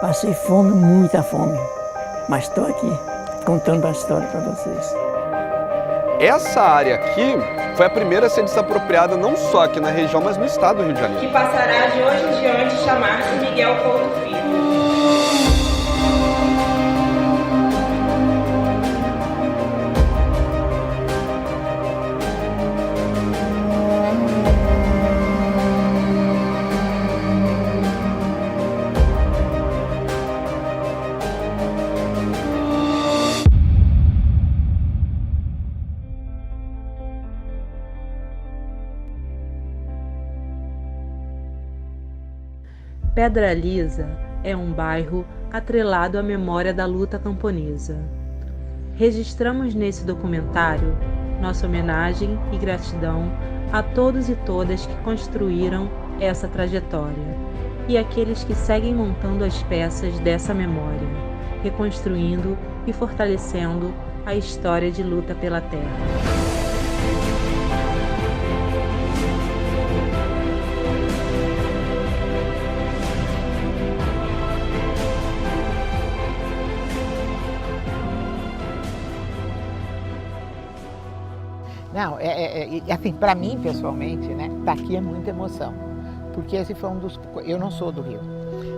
Passei fome, muita fome, mas estou aqui contando a história para vocês. Essa área aqui foi a primeira a ser desapropriada não só aqui na região, mas no estado do Rio de Janeiro. Que passará de hoje em diante chamar-se Miguel Couto Filho. Pedra Lisa é um bairro atrelado à memória da luta camponesa. Registramos nesse documentário nossa homenagem e gratidão a todos e todas que construíram essa trajetória e aqueles que seguem montando as peças dessa memória, reconstruindo e fortalecendo a história de luta pela terra. Não, assim, para mim, pessoalmente, né, daqui é muita emoção, porque esse foi um dos... Eu não sou do Rio,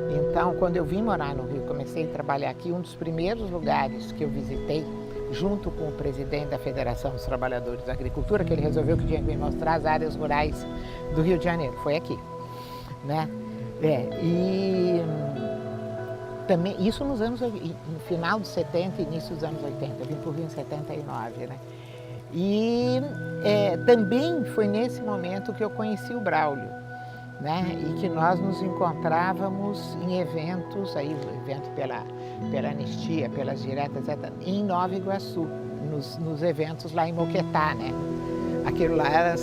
então, quando eu vim morar no Rio, comecei a trabalhar aqui, um dos primeiros lugares que eu visitei, junto com o presidente da Federação dos Trabalhadores da Agricultura, que ele resolveu que tinha que me mostrar as áreas rurais do Rio de Janeiro, foi aqui, né? E também, isso nos anos, no final dos 70 e início dos anos 80, eu vim para o Rio em 79, né? E também foi nesse momento que eu conheci o Braulio, né? E que nós nos encontrávamos em eventos, aí o evento pela Anistia, pelas diretas, etc., em Nova Iguaçu, nos eventos lá em Moquetá, né? Aquilo lá era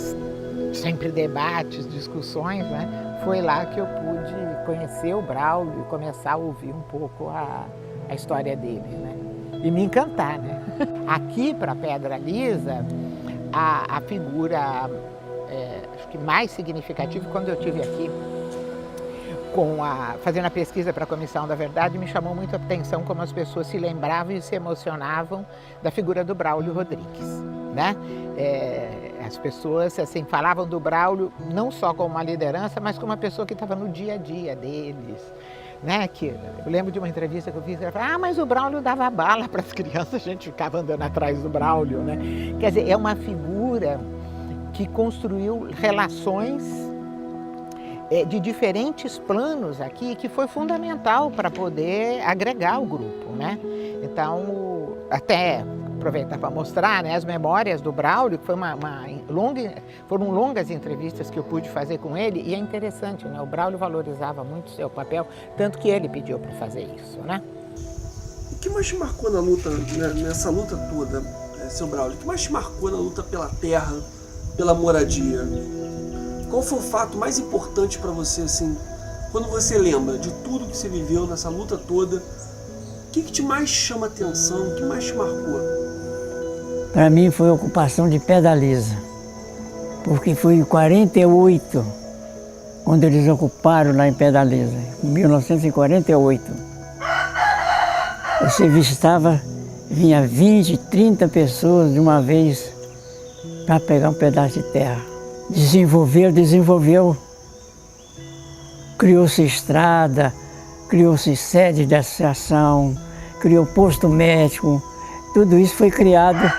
sempre debates, discussões, né? Foi lá que eu pude conhecer o Braulio e começar a ouvir um pouco a história dele, né? E me encantar, né? Aqui para Pedra Lisa, a figura acho que mais significativa, quando eu estive aqui fazendo a pesquisa para a Comissão da Verdade, me chamou muito a atenção como as pessoas se lembravam e se emocionavam da figura do Braulio Rodrigues, né? As pessoas assim, falavam do Braulio não só como uma liderança, mas como uma pessoa que estava no dia a dia deles. Né, que eu lembro de uma entrevista que eu fiz, que ela falou, mas o Braulio dava bala para as crianças, a gente ficava andando atrás do Braulio, né? Quer dizer, é uma figura que construiu relações de diferentes planos aqui, que foi fundamental para poder agregar o grupo, né? Então, até aproveitar para mostrar, né, as memórias do Braulio, que foi foram longas entrevistas que eu pude fazer com ele, e é interessante, né? O Braulio valorizava muito o seu papel, tanto que ele pediu para fazer isso, né? O que mais te marcou na luta, nessa luta toda, seu Braulio? O que mais te marcou na luta pela terra, pela moradia? Qual foi o fato mais importante para você, assim, quando você lembra de tudo que você viveu nessa luta toda? O que te mais chama atenção, o que mais te marcou? Para mim foi a ocupação de Pedra Lisa, porque foi em 48, quando eles ocuparam lá em Pedra Lisa, em 1948. Você vinha 20, 30 pessoas de uma vez para pegar um pedaço de terra. Desenvolveu, criou-se estrada, criou-se sede de associação, criou posto médico, tudo isso foi criado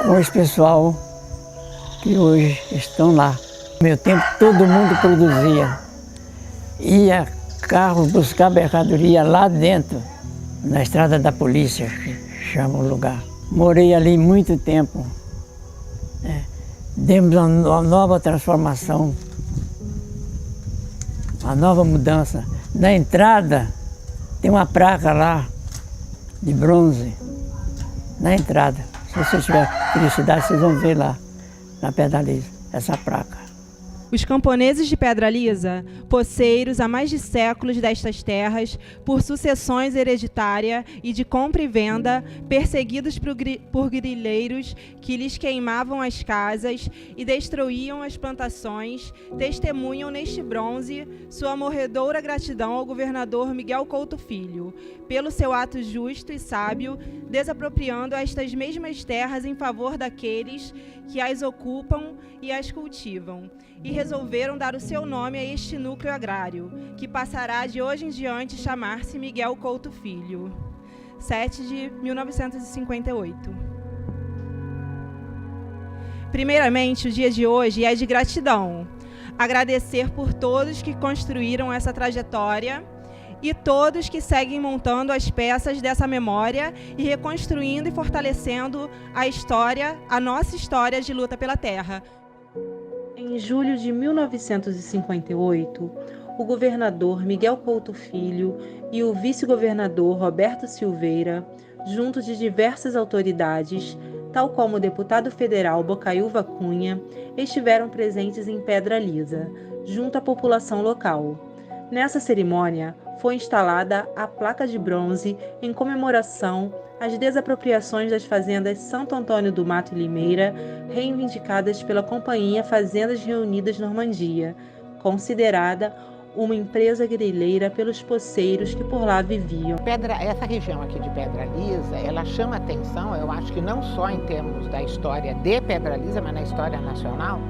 com esse pessoal que hoje estão lá. No meu tempo todo mundo produzia, ia carro buscar mercadoria lá dentro, na estrada da polícia, que chama o lugar. Morei ali muito tempo, demos uma nova transformação, uma nova mudança. Na entrada tem uma placa lá, de bronze, na entrada. Se você tiver curiosidade, vocês vão ver lá, na Pedra Lisa, essa placa. Os camponeses de Pedra Lisa, poceiros há mais de séculos destas terras, por sucessões hereditárias e de compra e venda, perseguidos por grileiros que lhes queimavam as casas e destruíam as plantações, testemunham neste bronze sua morredoura gratidão ao governador Miguel Couto Filho, pelo seu ato justo e sábio, desapropriando estas mesmas terras em favor daqueles que as ocupam e as cultivam, e resolveram dar o seu nome a este núcleo agrário, que passará de hoje em diante chamar-se Miguel Couto Filho. 7 de 1958. Primeiramente, o dia de hoje é de gratidão. Agradecer por todos que construíram essa trajetória e todos que seguem montando as peças dessa memória e reconstruindo e fortalecendo a nossa história de luta pela terra. Em julho de 1958, o governador Miguel Couto Filho e o vice-governador Roberto Silveira, junto de diversas autoridades, tal como o deputado federal Bocaiúva Cunha, estiveram presentes em Pedra Lisa, junto à população local. Nessa cerimônia, foi instalada a placa de bronze em comemoração às desapropriações das fazendas Santo Antônio do Mato e Limeira, reivindicadas pela Companhia Fazendas Reunidas Normandia, considerada uma empresa grileira pelos poceiros que por lá viviam. Essa região aqui de Pedra Lisa, ela chama atenção, eu acho que não só em termos da história de Pedra Lisa, mas na história nacional,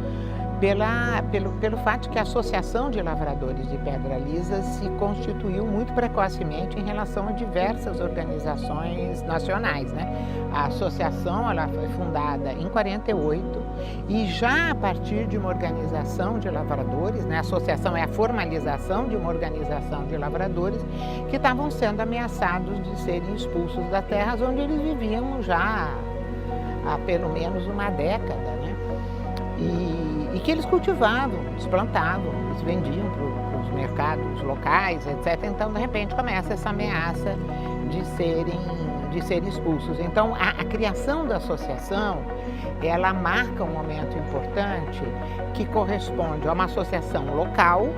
pelo fato que a Associação de Lavradores de Pedra Lisa se constituiu muito precocemente em relação a diversas organizações nacionais, né? A associação ela foi fundada em 48 e já a partir de uma organização de lavradores, né? A associação é a formalização de uma organização de lavradores que estavam sendo ameaçados de serem expulsos das terras onde eles viviam já há pelo menos uma década, né? E que eles cultivavam, eles plantavam, eles vendiam para os mercados locais, etc. Então, de repente, começa essa ameaça de serem expulsos. Então, a criação da associação, ela marca um momento importante que corresponde a uma associação local,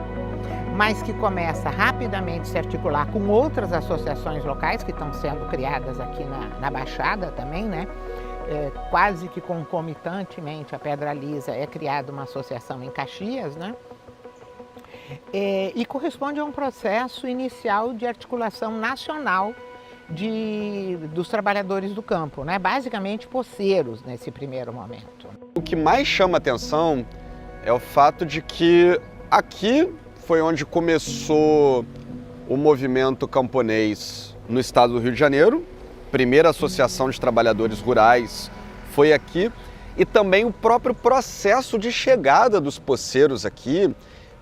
mas que começa rapidamente a se articular com outras associações locais que estão sendo criadas aqui na Baixada também, né? Quase que concomitantemente a Pedra Lisa é criada uma associação em Caxias, né? E corresponde a um processo inicial de articulação nacional dos trabalhadores do campo, né? Basicamente poceiros nesse primeiro momento. O que mais chama atenção é o fato de que aqui foi onde começou o movimento camponês no estado do Rio de Janeiro. Primeira associação de trabalhadores rurais foi aqui, e também o próprio processo de chegada dos poceiros aqui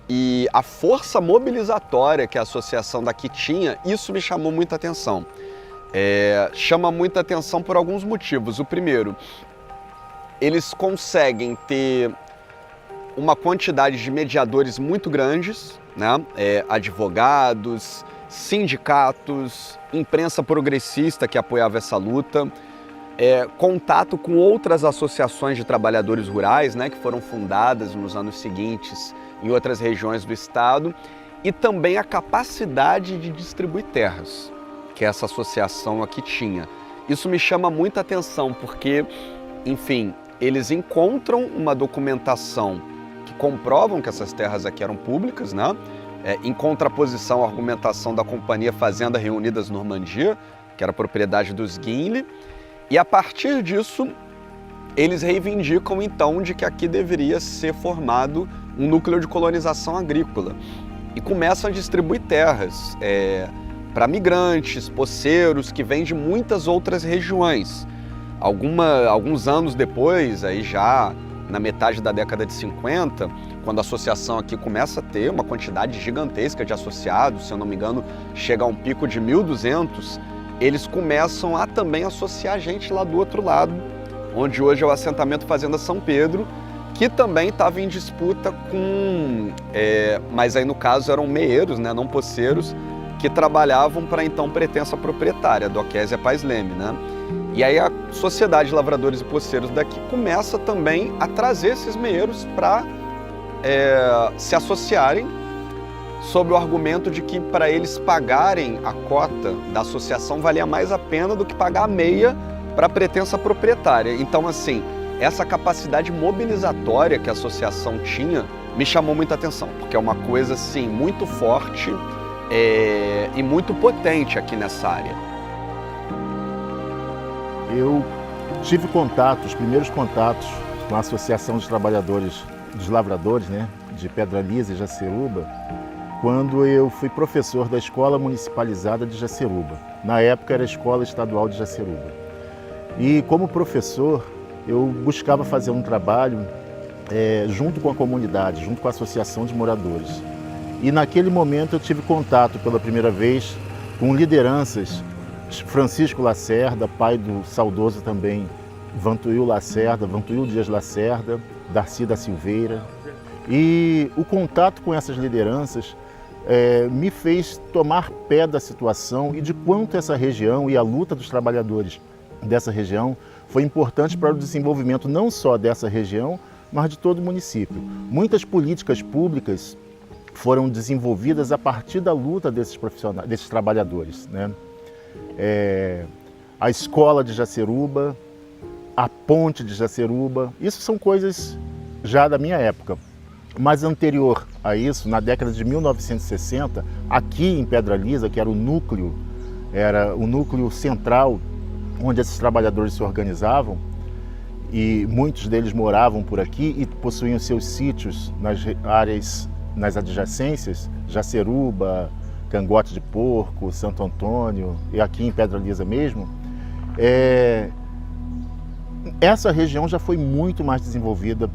e a força mobilizatória que a associação daqui tinha, isso me chamou muita atenção. Chama muita atenção por alguns motivos. O primeiro, eles conseguem ter uma quantidade de mediadores muito grandes, né? Advogados, sindicatos, imprensa progressista que apoiava essa luta, contato com outras associações de trabalhadores rurais, né, que foram fundadas nos anos seguintes em outras regiões do estado, e também a capacidade de distribuir terras que essa associação aqui tinha. Isso me chama muita atenção porque, enfim, eles encontram uma documentação que comprovam que essas terras aqui eram públicas, né? Em contraposição à argumentação da Companhia Fazenda Reunidas Normandia, que era propriedade dos Guinle, e a partir disso eles reivindicam então de que aqui deveria ser formado um núcleo de colonização agrícola e começam a distribuir terras para migrantes, poceiros que vêm de muitas outras regiões. Alguns anos depois, aí já na metade da década de 50, quando a associação aqui começa a ter uma quantidade gigantesca de associados, se eu não me engano, chega a um pico de 1.200, eles começam a também associar gente lá do outro lado, onde hoje é o assentamento Fazenda São Pedro, que também estava em disputa com, mas aí no caso eram meeiros, né, não poceiros, que trabalhavam para a então pretensa proprietária, Doquésia Paz Leme, né? E aí a Sociedade de Lavradores e Poceiros daqui começa também a trazer esses meeiros para se associarem sob o argumento de que para eles pagarem a cota da associação valia mais a pena do que pagar a meia para a pretensa proprietária. Então, assim, essa capacidade mobilizatória que a associação tinha me chamou muita atenção, porque é uma coisa assim, muito forte e muito potente aqui nessa área. Eu tive os primeiros contatos com a Associação dos Trabalhadores dos Lavradores, né, de Pedra Lisa e Jaceruba, quando eu fui professor da Escola Municipalizada de Jaceruba. Na época era a Escola Estadual de Jaceruba. E como professor, eu buscava fazer um trabalho junto com a comunidade, junto com a Associação de Moradores. E naquele momento eu tive contato pela primeira vez com lideranças, Francisco Lacerda, pai do saudoso também Vantuil Dias Lacerda, Darcy da Silveira. E o contato com essas lideranças me fez tomar pé da situação e de quanto essa região e a luta dos trabalhadores dessa região foi importante para o desenvolvimento não só dessa região, mas de todo o município. Muitas políticas públicas foram desenvolvidas a partir da luta desses profissionais, desses trabalhadores, né? A escola de Jaceruba, a ponte de Jaceruba, isso são coisas já da minha época. Mas anterior a isso, na década de 1960, aqui em Pedra Lisa, que era o núcleo central onde esses trabalhadores se organizavam, e muitos deles moravam por aqui e possuíam seus sítios nas áreas, nas adjacências, Jaceruba, Cangote de Porco, Santo Antônio e aqui em Pedra Lisa mesmo, essa região já foi muito mais desenvolvida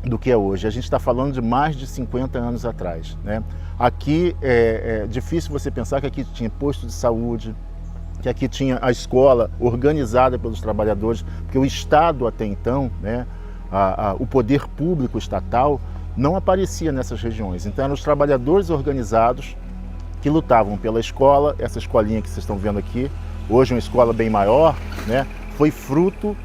do que é hoje. A gente está falando de mais de 50 anos atrás, né? Aqui é difícil você pensar que aqui tinha posto de saúde, que aqui tinha a escola organizada pelos trabalhadores, porque o Estado até então, né, o poder público estatal, não aparecia nessas regiões. Então eram os trabalhadores organizados que lutavam pela escola. Essa escolinha que vocês estão vendo aqui, hoje é uma escola bem maior, né, foi fruto,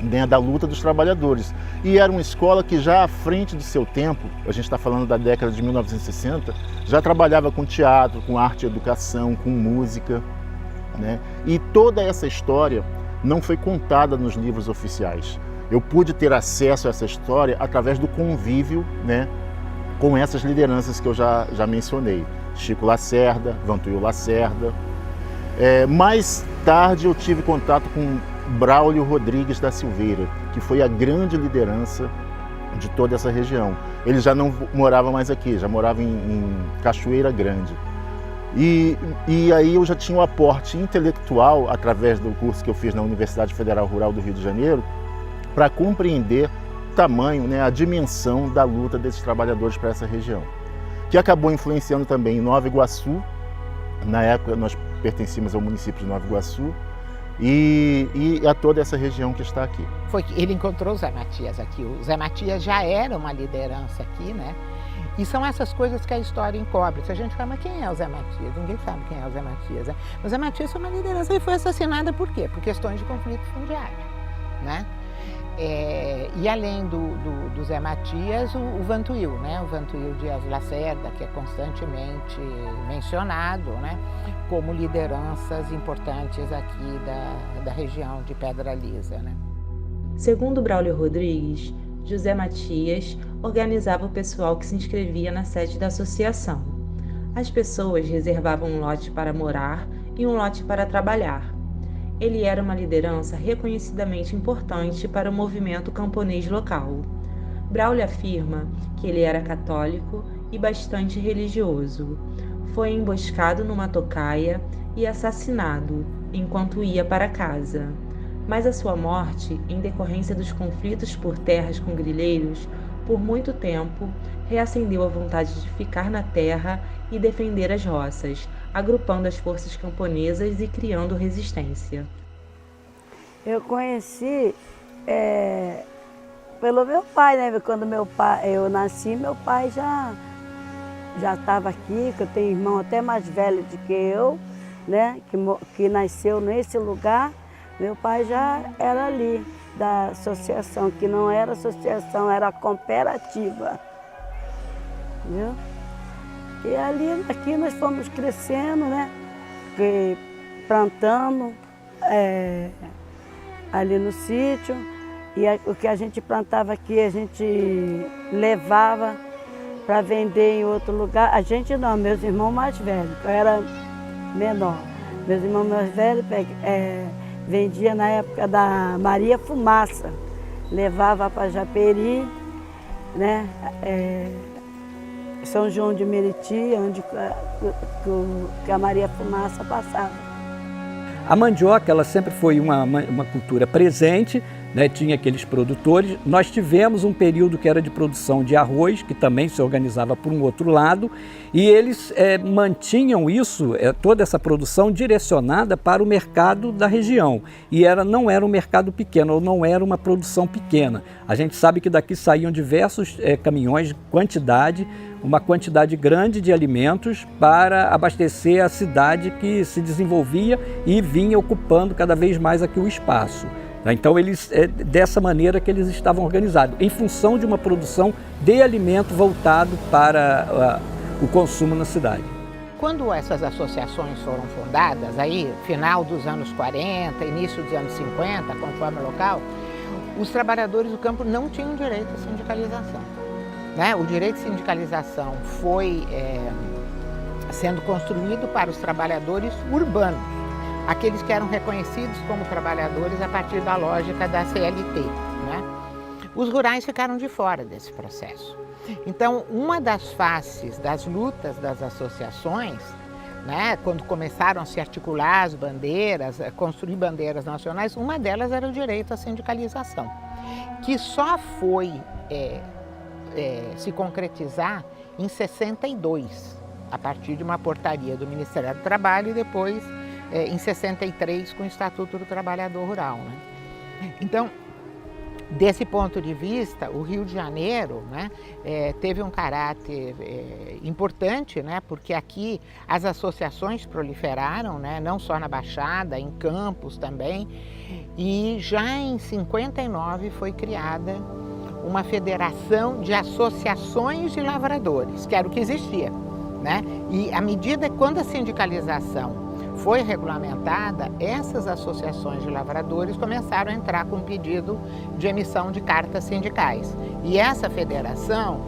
né, da luta dos trabalhadores. E era uma escola que já à frente do seu tempo, a gente está falando da década de 1960, já trabalhava com teatro, com arte e educação, com música, né? E toda essa história não foi contada nos livros oficiais. Eu pude ter acesso a essa história através do convívio, né, com essas lideranças que eu já mencionei. Chico Lacerda, Vantuil Lacerda. Mais tarde eu tive contato com Braulio Rodrigues da Silveira, que foi a grande liderança de toda essa região. Ele já não morava mais aqui, já morava em Cachoeira Grande. E aí eu já tinha o aporte intelectual, através do curso que eu fiz na Universidade Federal Rural do Rio de Janeiro, para compreender o tamanho, né, a dimensão da luta desses trabalhadores para essa região, que acabou influenciando também em Nova Iguaçu. Na época nós pertencíamos ao município de Nova Iguaçu, e a toda essa região que está aqui. Foi que ele encontrou o Zé Matias aqui. O Zé Matias já era uma liderança aqui, né? E são essas coisas que a história encobre. Se a gente fala, mas quem é o Zé Matias? Ninguém sabe quem é o Zé Matias, né? O Zé Matias foi uma liderança e foi assassinada por quê? Por questões de conflito fundiário, né? E além do Zé Matias, o Vantuil, né? O Vantuil Dias Lacerda, que é constantemente mencionado, né, como lideranças importantes aqui da região de Pedra Lisa, né? Segundo Braulio Rodrigues, José Matias organizava o pessoal que se inscrevia na sede da associação. As pessoas reservavam um lote para morar e um lote para trabalhar. Ele era uma liderança reconhecidamente importante para o movimento camponês local. Braulio afirma que ele era católico e bastante religioso. Foi emboscado numa tocaia e assassinado enquanto ia para casa. Mas a sua morte, em decorrência dos conflitos por terras com grileiros, por muito tempo, reacendeu a vontade de ficar na terra e defender as roças, agrupando as forças camponesas e criando resistência. Eu conheci pelo meu pai, né? Quando eu nasci, meu pai já estava aqui, que eu tenho irmão até mais velho do que eu, né? Que nasceu nesse lugar. Meu pai já era ali, da associação, que não era associação, era cooperativa. viu? E ali, aqui nós fomos crescendo, né? Plantando ali no sítio. E o que a gente plantava aqui, a gente levava para vender em outro lugar. A gente não, meus irmãos mais velhos, eu era menor. Meus irmãos mais velhos vendia na época da Maria Fumaça. Levava para Japeri, né? São João de Meriti, onde que a Maria Fumaça passava. A mandioca, ela sempre foi uma cultura presente, né? Tinha aqueles produtores. Nós tivemos um período que era de produção de arroz, que também se organizava por um outro lado, e eles mantinham isso, toda essa produção direcionada para o mercado da região. E não era um mercado pequeno, ou não era uma produção pequena. A gente sabe que daqui saíam diversos caminhões, uma quantidade grande de alimentos para abastecer a cidade que se desenvolvia e vinha ocupando cada vez mais aqui o espaço. Então, dessa maneira que eles estavam organizados, em função de uma produção de alimento voltado para o consumo na cidade. Quando essas associações foram fundadas, aí, final dos anos 40, início dos anos 50, conforme o local, os trabalhadores do campo não tinham direito à sindicalização. Né? O direito de sindicalização foi sendo construído para os trabalhadores urbanos, aqueles que eram reconhecidos como trabalhadores a partir da lógica da CLT. Né? Os rurais ficaram de fora desse processo. Então, uma das faces das lutas das associações, né, quando começaram a se articular as bandeiras, construir bandeiras nacionais, uma delas era o direito à sindicalização, que só foi se concretizar em 62, a partir de uma portaria do Ministério do Trabalho e depois em 63 com o Estatuto do Trabalhador Rural. Né? Então, desse ponto de vista, o Rio de Janeiro, né, teve um caráter importante, né, porque aqui as associações proliferaram, né, não só na Baixada, em Campos também, e já em 59 foi criada uma federação de associações de lavradores, que era o que existia. Né? E à medida que quando a sindicalização foi regulamentada, essas associações de lavradores começaram a entrar com pedido de emissão de cartas sindicais. E essa federação,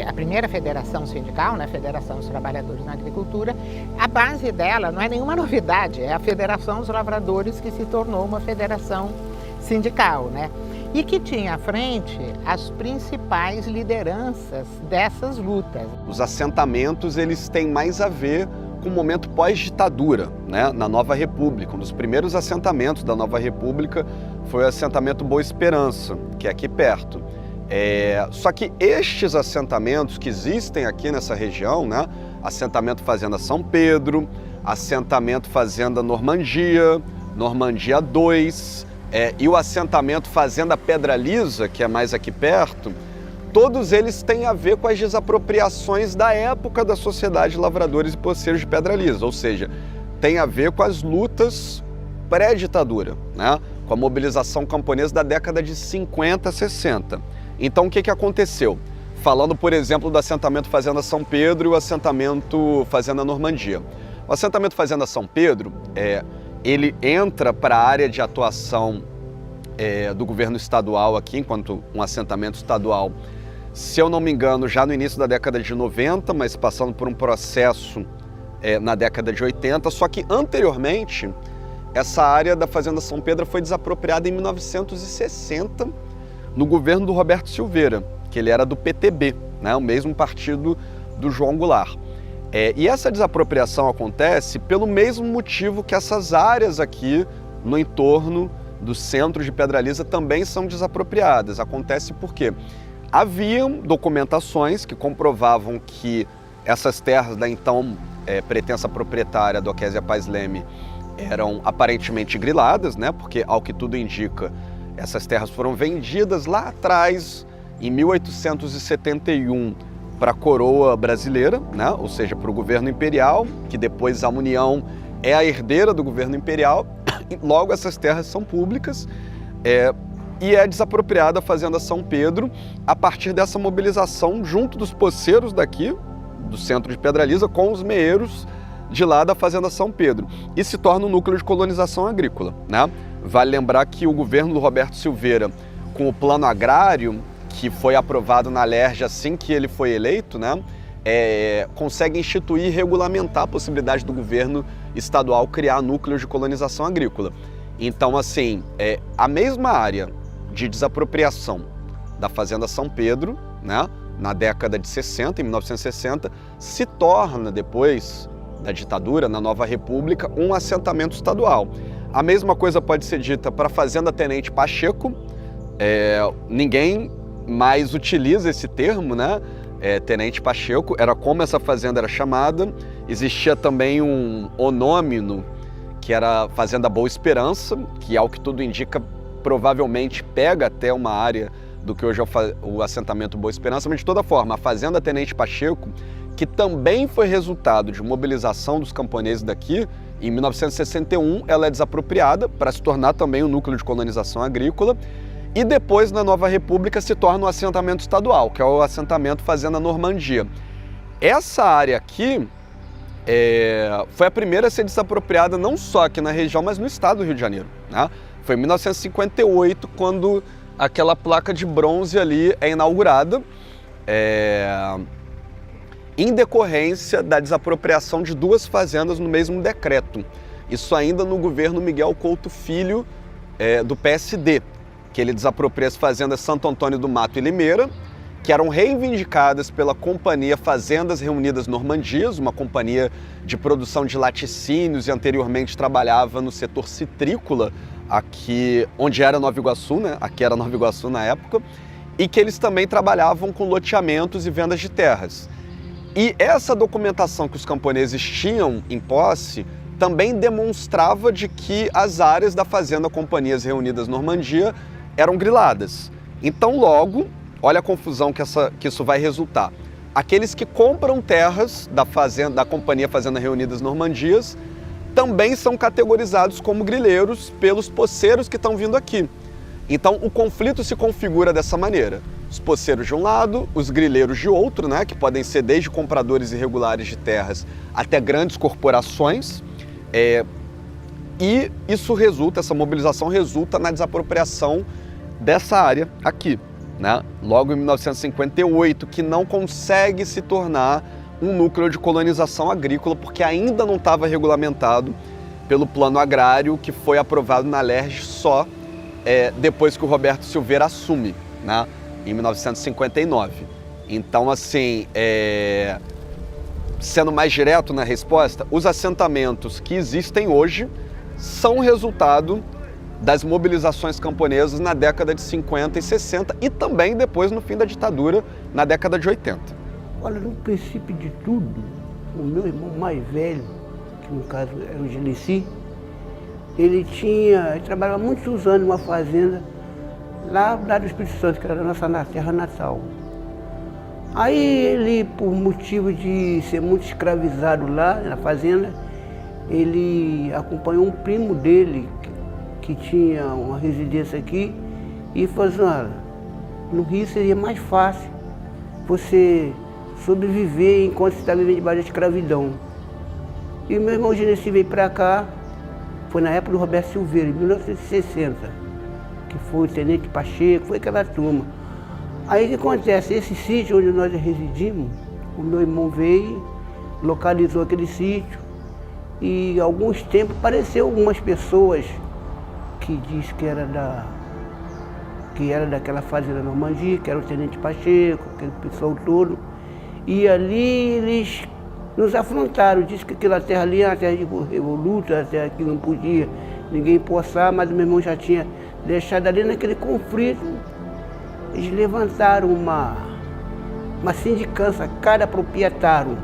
a primeira federação sindical, né, a Federação dos Trabalhadores na Agricultura, a base dela não é nenhuma novidade, é a Federação dos Lavradores que se tornou uma federação sindical, né? E que tinha à frente as principais lideranças dessas lutas. Os assentamentos, eles têm mais a ver com o momento pós-ditadura, né, na Nova República. Um dos primeiros assentamentos da Nova República foi o assentamento Boa Esperança, que é aqui perto. Só que estes assentamentos que existem aqui nessa região, né, assentamento Fazenda São Pedro, assentamento Fazenda Normandia, Normandia 2, e o assentamento Fazenda Pedra Lisa, que é mais aqui perto, todos eles têm a ver com as desapropriações da época da Sociedade de Lavradores e Poceiros de Pedra Lisa, ou seja, tem a ver com as lutas pré-ditadura, né? Com a mobilização camponesa da década de 50, 60. Então, o que aconteceu? Falando, por exemplo, do assentamento Fazenda São Pedro e o assentamento Fazenda Normandia. O assentamento Fazenda São Pedro, ele entra para a área de atuação do governo estadual aqui, enquanto um assentamento estadual, se eu não me engano, já no início da década de 90, mas passando por um processo na década de 80, só que anteriormente, essa área da Fazenda São Pedro foi desapropriada em 1960, no governo do Roberto Silveira, que ele era do PTB, né, o mesmo partido do João Goulart. E essa desapropriação acontece pelo mesmo motivo que essas áreas aqui no entorno do centro de Pedra Lisa também são desapropriadas. Acontece porque haviam documentações que comprovavam que essas terras da então pretensa proprietária do Okésia Paz Leme eram aparentemente griladas, né? Porque, ao que tudo indica, essas terras foram vendidas lá atrás, em 1871, para a coroa brasileira, né? Ou seja, para o governo imperial, que depois a União é a herdeira do governo imperial, e logo essas terras são públicas. e é desapropriada a Fazenda São Pedro a partir dessa mobilização junto dos poceiros daqui, do centro de Pedralisa, com os meeiros de lá da Fazenda São Pedro, e se torna um núcleo de colonização agrícola, né? Vale lembrar que o governo do Roberto Silveira, com o plano agrário, que foi aprovado na LERJ assim que ele foi eleito, né, consegue instituir e regulamentar a possibilidade do governo estadual criar núcleos de colonização agrícola. Então, assim, a mesma área de desapropriação da Fazenda São Pedro, né, na década de 60, em 1960, se torna, depois da ditadura, na Nova República, um assentamento estadual. A mesma coisa pode ser dita para a Fazenda Tenente Pacheco. Ninguém mais utiliza esse termo, né? Tenente Pacheco, era como essa fazenda era chamada. Existia também um onômino, que era Fazenda Boa Esperança, que, ao que tudo indica, provavelmente pega até uma área do que hoje é o assentamento Boa Esperança, mas de toda forma, a Fazenda Tenente Pacheco, que também foi resultado de mobilização dos camponeses daqui, em 1961 ela é desapropriada para se tornar também um núcleo de colonização agrícola, e depois, na Nova República, se torna um assentamento estadual, que é o assentamento Fazenda Normandia. Essa área aqui foi a primeira a ser desapropriada não só aqui na região, mas no estado do Rio de Janeiro, né? Foi em 1958 quando aquela placa de bronze ali é inaugurada, em decorrência da desapropriação de 2 fazendas no mesmo decreto. Isso ainda no governo Miguel Couto Filho, do PSD, que ele desapropria as fazendas Santo Antônio do Mato e Limeira, que eram reivindicadas pela Companhia Fazendas Reunidas Normandias, uma companhia de produção de laticínios e anteriormente trabalhava no setor citrícola, aqui onde era Nova Iguaçu, né? Aqui era Nova Iguaçu na época, e que eles também trabalhavam com loteamentos e vendas de terras. E essa documentação que os camponeses tinham em posse também demonstrava de que as áreas da Fazenda Companhias Reunidas Normandia eram griladas. Então, logo, olha a confusão que isso vai resultar. Aqueles que compram terras da Companhia Fazenda Reunidas Normandias também são categorizados como grileiros pelos poceiros que estão vindo aqui. Então, o conflito se configura dessa maneira. Os poceiros de um lado, os grileiros de outro, né, que podem ser desde compradores irregulares de terras até grandes corporações. E isso resulta, essa mobilização resulta na desapropriação dessa área aqui, né? Logo em 1958, que não consegue se tornar um núcleo de colonização agrícola, porque ainda não estava regulamentado pelo plano agrário, que foi aprovado na LERJ só depois que o Roberto Silveira assume, né? Em 1959. Então, assim, sendo mais direto na resposta, os assentamentos que existem hoje são resultado das mobilizações camponesas na década de 50 e 60 e também depois no fim da ditadura, na década de 80. Olha, no princípio de tudo, o meu irmão mais velho, que no caso era o Genesi, ele trabalhava muitos anos numa fazenda lá do Espírito Santo, que era a nossa terra natal. Aí ele, por motivo de ser muito escravizado lá na fazenda, ele acompanhou um primo dele, que tinha uma residência aqui, e falou assim: olha, no Rio seria mais fácil você sobreviver enquanto você está vivendo debaixo da escravidão. E meu irmão Genesi veio para cá, foi na época do Roberto Silveira, em 1960, que foi o Tenente Pacheco, foi aquela turma. Aí o que acontece? Esse sítio onde nós residimos, o meu irmão veio, localizou aquele sítio, e há alguns tempos apareceu algumas pessoas que diz que era daquela fazenda Normandia, que era o Tenente Pacheco, aquele pessoal todo. E ali eles nos afrontaram, disse que aquela terra ali era uma terra de revoluta, uma terra que não podia ninguém poçar, mas o meu irmão já tinha deixado ali naquele conflito. Eles levantaram uma sindicância, cada proprietário.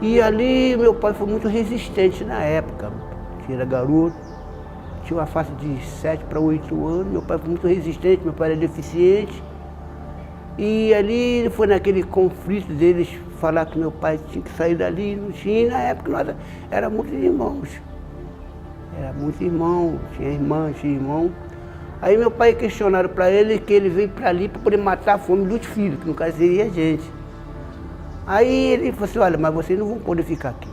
E ali meu pai foi muito resistente na época, que era garoto. Tinha uma faixa de 7 para 8 anos, meu pai foi muito resistente, meu pai era deficiente. E ali foi naquele conflito deles falar que meu pai tinha que sair dali, não tinha, e na época nós éramos muitos irmãos. Era muitos irmãos, tinha irmã, tinha irmão. Aí meu pai questionaram para ele que ele veio para ali para poder matar a fome dos filhos, que no caso seria a gente. Aí ele falou assim, olha, mas vocês não vão poder ficar aqui.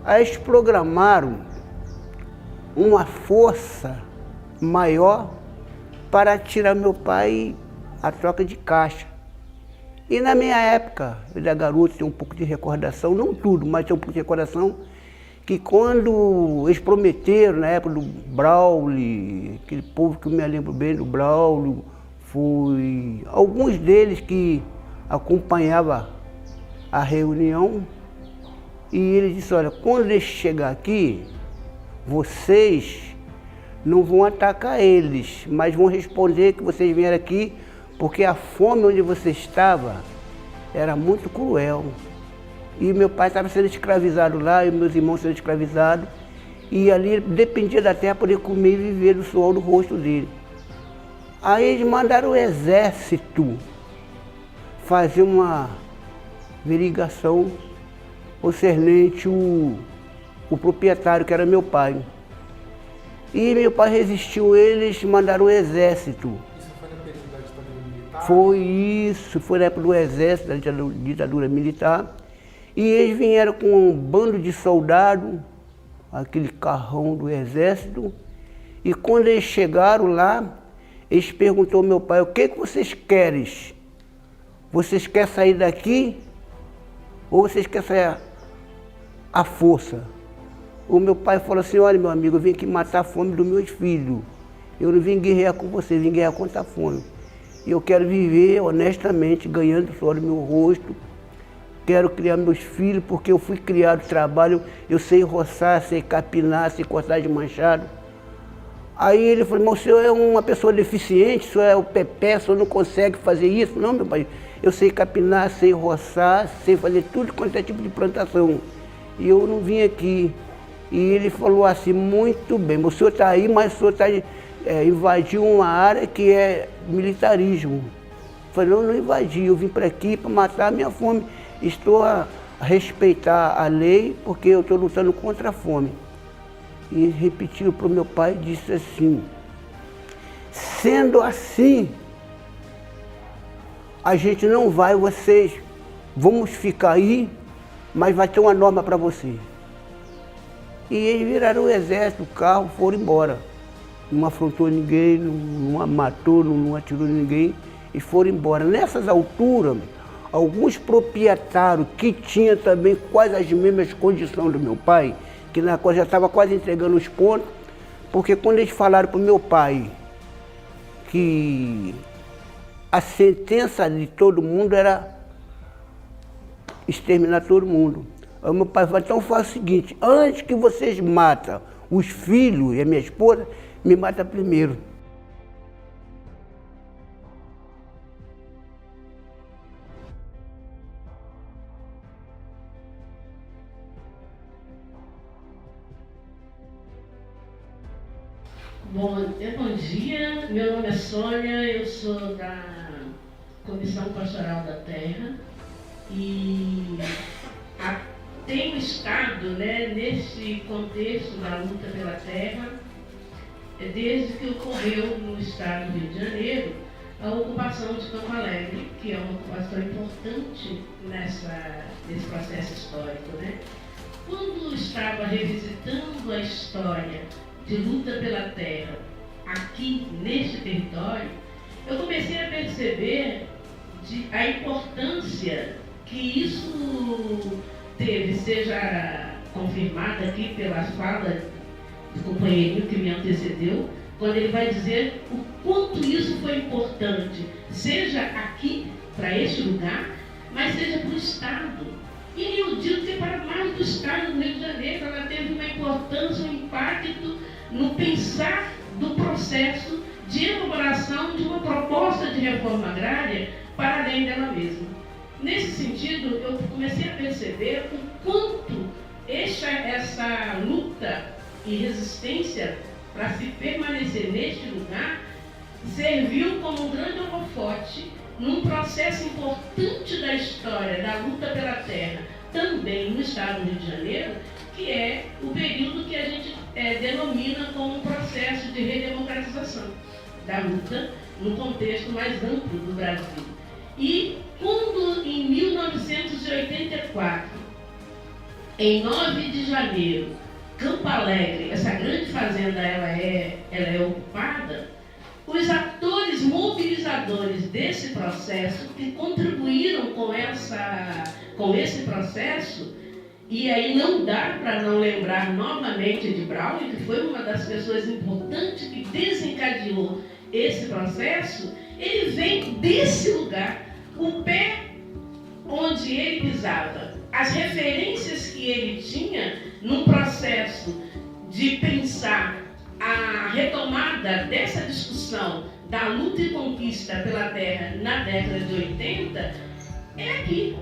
Aí eles programaram uma força maior para tirar meu pai a troca de caixa. E na minha época, eu era garoto, tenho um pouco de recordação, não tudo, mas tenho um pouco de recordação, que quando eles prometeram, na época do Braulio, aquele povo que eu me lembro bem do Braulio, foi alguns deles que acompanhavam a reunião, e ele disse, olha, quando eles chegar aqui, vocês não vão atacar eles, mas vão responder que vocês vieram aqui porque a fome onde você estava era muito cruel. E meu pai estava sendo escravizado lá, e meus irmãos sendo escravizados, e ali dependia da terra para poder comer e viver do suor do rosto dele. Aí eles mandaram o exército fazer uma verigação concernente o proprietário, que era meu pai. E meu pai resistiu, eles mandaram o exército. Isso foi na período da ditadura militar? Foi isso, foi na época do exército, da ditadura militar. E eles vieram com um bando de soldados, aquele carrão do exército. E quando eles chegaram lá, eles perguntaram ao meu pai, o que vocês querem? Vocês querem sair daqui ou vocês querem sair à força? O meu pai falou assim, olha meu amigo, eu vim aqui matar a fome dos meus filhos. Eu não vim guerrear com você, vim guerrear contra a fome. E eu quero viver honestamente, ganhando o suor do meu rosto. Quero criar meus filhos, porque eu fui criado, trabalho, eu sei roçar, sei capinar, sei cortar de machado. Aí ele falou, mas o senhor é uma pessoa deficiente, o senhor é o pepé, o senhor não consegue fazer isso? Não, meu pai, eu sei capinar, sei roçar, sei fazer tudo quanto é tipo de plantação. E eu não vim aqui. E ele falou assim, muito bem, o senhor está aí, mas o senhor está invadiu uma área que é militarismo. Eu falei, não invadi, eu vim para aqui para matar a minha fome. Estou a respeitar a lei porque eu estou lutando contra a fome. E ele repetiu para o meu pai e disse assim, sendo assim, a gente não vai, vocês, vamos ficar aí, mas vai ter uma norma para vocês. E eles viraram o exército, o carro, foram embora. Não afrontou ninguém, não matou, não atirou ninguém, e foram embora. Nessas alturas, alguns proprietários que tinham também quase as mesmas condições do meu pai, que na coisa já estava quase entregando os pontos, porque quando eles falaram para o meu pai que a sentença de todo mundo era exterminar todo mundo. Aí meu pai falou, então faz o seguinte, antes que vocês matem os filhos e a minha esposa, me mata primeiro. Bom dia, meu nome é Sônia, eu sou da Comissão Pastoral da Terra e tenho estado nesse contexto da luta pela terra desde que ocorreu no estado do Rio de Janeiro a ocupação de Campo Alegre, que é uma ocupação importante nesse processo histórico. Quando estava revisitando a história de luta pela terra aqui neste território, eu comecei a perceber a importância que isso teve, seja confirmada aqui pela fala do companheirinho que me antecedeu, quando ele vai dizer o quanto isso foi importante, seja aqui, para este lugar, mas seja para o Estado. E eu digo que para mais do Estado do Rio de Janeiro, ela teve uma importância, um impacto no pensar do processo de elaboração de uma proposta de reforma agrária para além dela mesma. Nesse sentido, eu comecei a perceber o quanto essa luta e resistência para se permanecer neste lugar serviu como um grande holofote num processo importante da história da luta pela terra, também no estado do Rio de Janeiro, que é o período que a gente denomina como um processo de redemocratização. da luta no contexto mais amplo do Brasil. E quando, em 1984, em 9 de janeiro, Campo Alegre, essa grande fazenda, ela é ocupada, os atores mobilizadores desse processo, que contribuíram com esse processo, e aí não dá para não lembrar novamente de Braulio, que foi uma das pessoas importantes que desencadeou esse processo. Ele vem desse lugar, o pé onde ele pisava, as referências que ele tinha num processo de pensar a retomada dessa discussão da luta e conquista pela terra na década de 80, é aqui,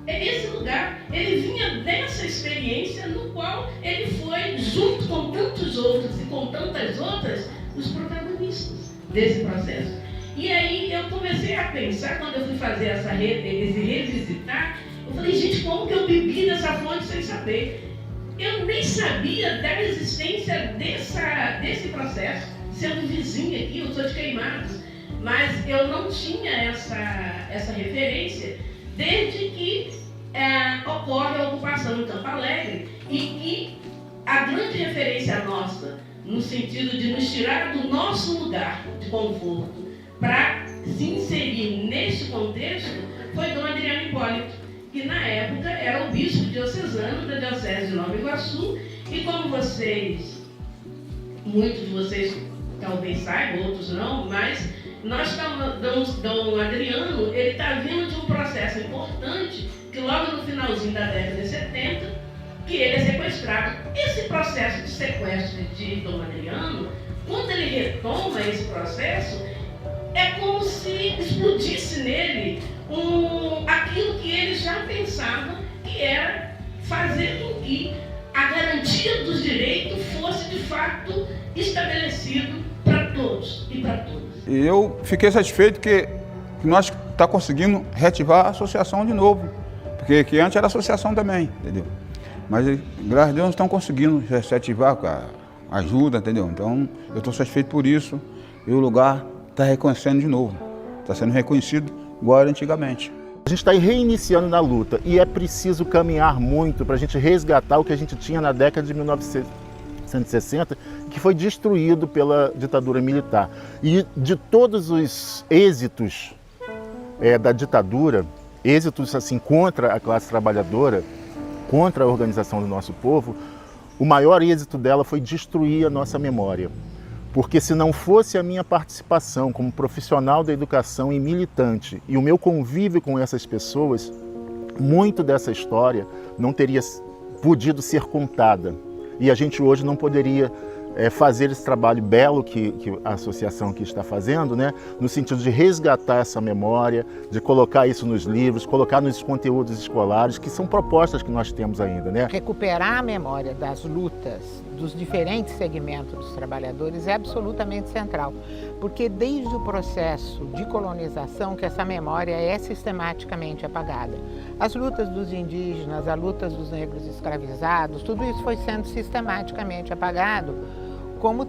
é esse lugar. Ele vinha dessa experiência no qual ele foi, junto com tantos outros e com tantas outras, os protagonistas desse processo. E aí eu comecei a pensar, quando eu fui fazer esse revisitar, eu falei, gente, como que eu bebi dessa fonte sem saber? Eu nem sabia da existência desse processo, sendo vizinha aqui, eu sou de Queimados, mas eu não tinha essa referência desde que ocorre a ocupação no Campo Alegre, e que a grande referência nossa, no sentido de nos tirar do nosso lugar de conforto para se inserir neste contexto, foi Dom Adriano Hipólito, que na época era o bispo diocesano da Diocese de Nova Iguaçu, e como muitos de vocês talvez saibam, outros não, mas Dom Adriano, ele está vindo de um processo importante, que logo no finalzinho da década de 70, que ele é sequestrado. Esse processo de sequestro de Dom Adriano, quando ele retoma esse processo, é como se explodisse nele aquilo que ele já pensava, que era fazer com que a garantia dos direitos fosse de fato estabelecido para todos e para todas. E eu fiquei satisfeito que nós estamos conseguindo reativar a associação de novo, porque que antes era associação também, entendeu? Mas graças a Deus nós estamos conseguindo se ativar com a ajuda, entendeu? Então eu estou satisfeito por isso, e o lugar está reconhecendo de novo, está sendo reconhecido igual era antigamente. A gente está reiniciando na luta e é preciso caminhar muito para a gente resgatar o que a gente tinha na década de 1960, que foi destruído pela ditadura militar. E de todos os êxitos da ditadura, êxitos assim contra a classe trabalhadora, contra a organização do nosso povo, o maior êxito dela foi destruir a nossa memória. Porque se não fosse a minha participação como profissional da educação e militante e o meu convívio com essas pessoas, muito dessa história não teria podido ser contada. E a gente hoje não poderia fazer esse trabalho belo que a associação aqui está fazendo, né? No sentido de resgatar essa memória, de colocar isso nos livros, colocar nos conteúdos escolares, que são propostas que nós temos ainda, né? Recuperar a memória das lutas dos diferentes segmentos dos trabalhadores é absolutamente central, porque desde o processo de colonização que essa memória é sistematicamente apagada. As lutas dos indígenas, as lutas dos negros escravizados, tudo isso foi sendo sistematicamente apagado, como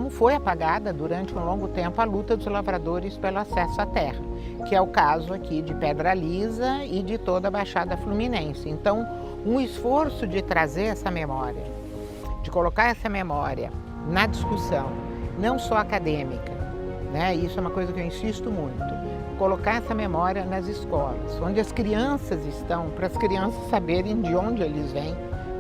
foi apagada durante um longo tempo a luta dos lavradores pelo acesso à terra, que é o caso aqui de Pedra Lisa e de toda a Baixada Fluminense. Então, um esforço de trazer essa memória, de colocar essa memória na discussão, não só acadêmica, né? Isso é uma coisa que eu insisto muito, colocar essa memória nas escolas, onde as crianças estão, para as crianças saberem de onde eles vêm,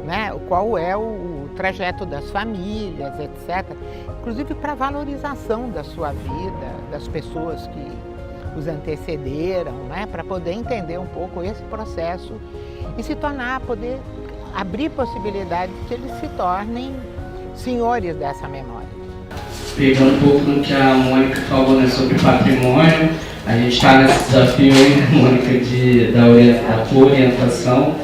né? Qual é o trajeto das famílias, etc. Inclusive para a valorização da sua vida, das pessoas que os antecederam, né? Para poder entender um pouco esse processo e se tornar, poder abrir possibilidades que eles se tornem senhores dessa memória. Pegando um pouco no que a Mônica falou, né, sobre patrimônio, a gente está nesse desafio, né, Mônica, da orientação.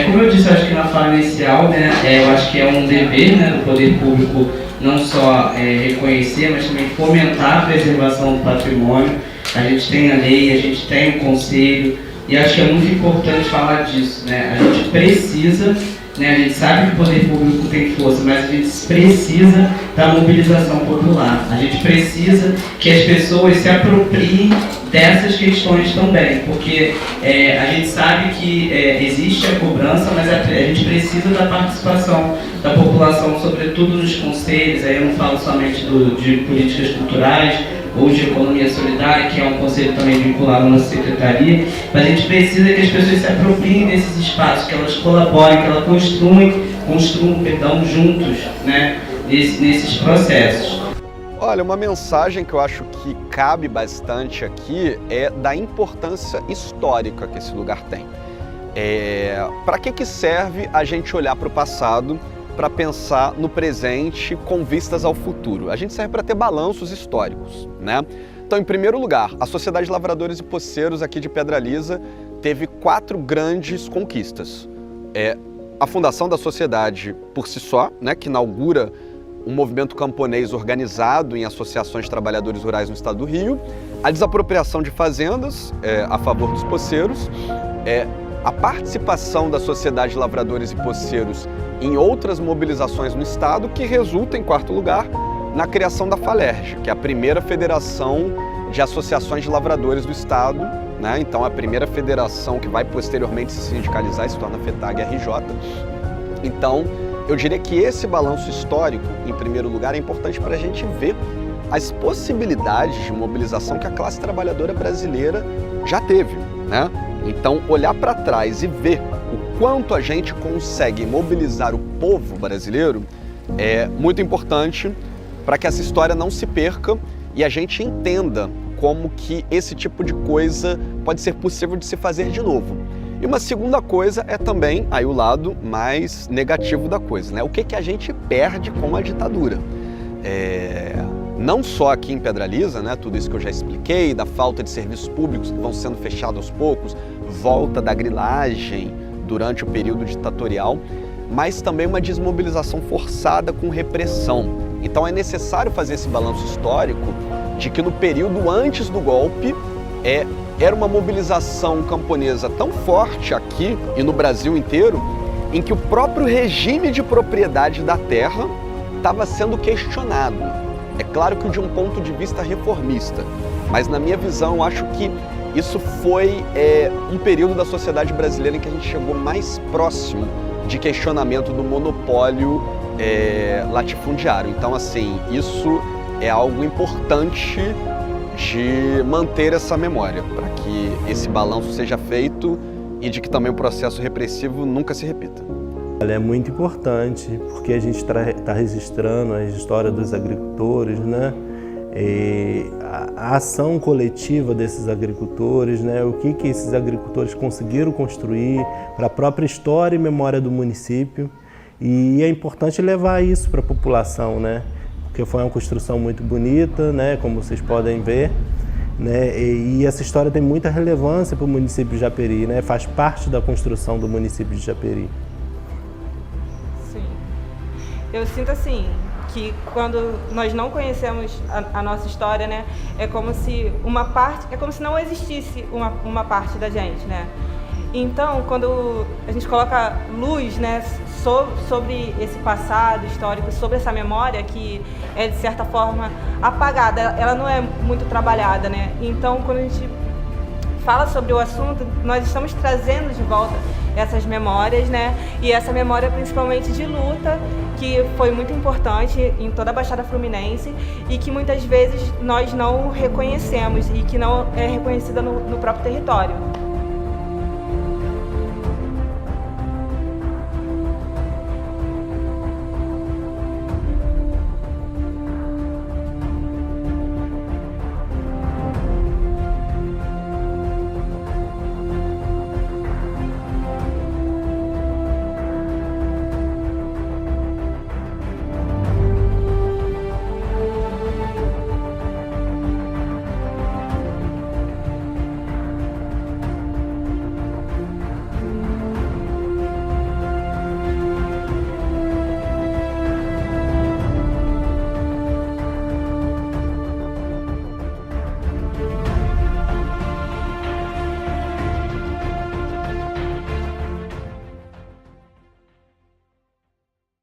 Como eu disse, acho que na fala inicial, né, eu acho que é um dever, né, do poder público não só reconhecer, mas também fomentar a preservação do patrimônio. A gente tem a lei, a gente tem o conselho, e acho que é muito importante falar disso, né? A gente precisa né? A gente sabe que o poder público tem força, mas a gente precisa da mobilização popular. A gente precisa que as pessoas se apropriem dessas questões também, porque a gente sabe que existe a cobrança, mas a gente precisa da participação da população, sobretudo nos conselhos. Aí eu não falo somente de políticas culturais ou de economia solidária, que é um conselho também vinculado à nossa secretaria, mas a gente precisa que as pessoas se apropriem desses espaços, que elas colaborem, que elas construam juntos, né, nesses processos. Olha, uma mensagem que eu acho que cabe bastante aqui é da importância histórica que esse lugar tem. Para que serve a gente olhar para o passado para pensar no presente com vistas ao futuro? A gente serve para ter balanços históricos, né? Então, em primeiro lugar, a Sociedade de Lavradores e Poceiros aqui de Pedra Lisa teve 4 grandes conquistas. A fundação da sociedade por si só, né, que inaugura um movimento camponês organizado em associações de trabalhadores rurais no estado do Rio, a desapropriação de fazendas a favor dos poceiros, a participação da Sociedade de Lavradores e Poceiros em outras mobilizações no estado, que resulta, em quarto lugar, na criação da FALERJ, que é a primeira federação de associações de lavradores do estado, né? Então, a primeira federação que vai posteriormente se sindicalizar e se torna FETAG-RJ. Então, eu diria que esse balanço histórico, em primeiro lugar, é importante para a gente ver as possibilidades de mobilização que a classe trabalhadora brasileira já teve, né? Então, olhar para trás e ver o quanto a gente consegue mobilizar o povo brasileiro é muito importante para que essa história não se perca e a gente entenda como que esse tipo de coisa pode ser possível de se fazer de novo. E uma segunda coisa é também aí o lado mais negativo da coisa, né? O que a gente perde com a ditadura? Não só aqui em Pedra Lisa, né? Tudo isso que eu já expliquei, da falta de serviços públicos que vão sendo fechados aos poucos, volta da grilagem durante o período ditatorial, mas também uma desmobilização forçada com repressão. Então é necessário fazer esse balanço histórico de que no período antes do golpe era uma mobilização camponesa tão forte aqui e no Brasil inteiro, em que o próprio regime de propriedade da terra estava sendo questionado. É claro que de um ponto de vista reformista, mas na minha visão eu acho que isso foi um período da sociedade brasileira em que a gente chegou mais próximo de questionamento do monopólio latifundiário. Então, assim, isso é algo importante de manter essa memória, para que esse balanço seja feito e de que também o processo repressivo nunca se repita. É muito importante, porque a gente está registrando a história dos agricultores, né? A ação coletiva desses agricultores, né? O que esses agricultores conseguiram construir para a própria história e memória do município. E é importante levar isso para a população, né? Porque foi uma construção muito bonita, né? Como vocês podem ver, né? E essa história tem muita relevância para o município de Japeri, né? Faz parte da construção do município de Japeri. Sim. Eu sinto assim, que quando nós não conhecemos a nossa história, né, é como se não existisse uma parte da gente, né? Então, quando a gente coloca luz, né, sobre esse passado histórico, sobre essa memória que é de certa forma apagada, ela não é muito trabalhada, né? Então, quando a gente fala sobre o assunto, nós estamos trazendo de volta essas memórias, né? E essa memória principalmente de luta, que foi muito importante em toda a Baixada Fluminense e que muitas vezes nós não reconhecemos e que não é reconhecida no próprio território.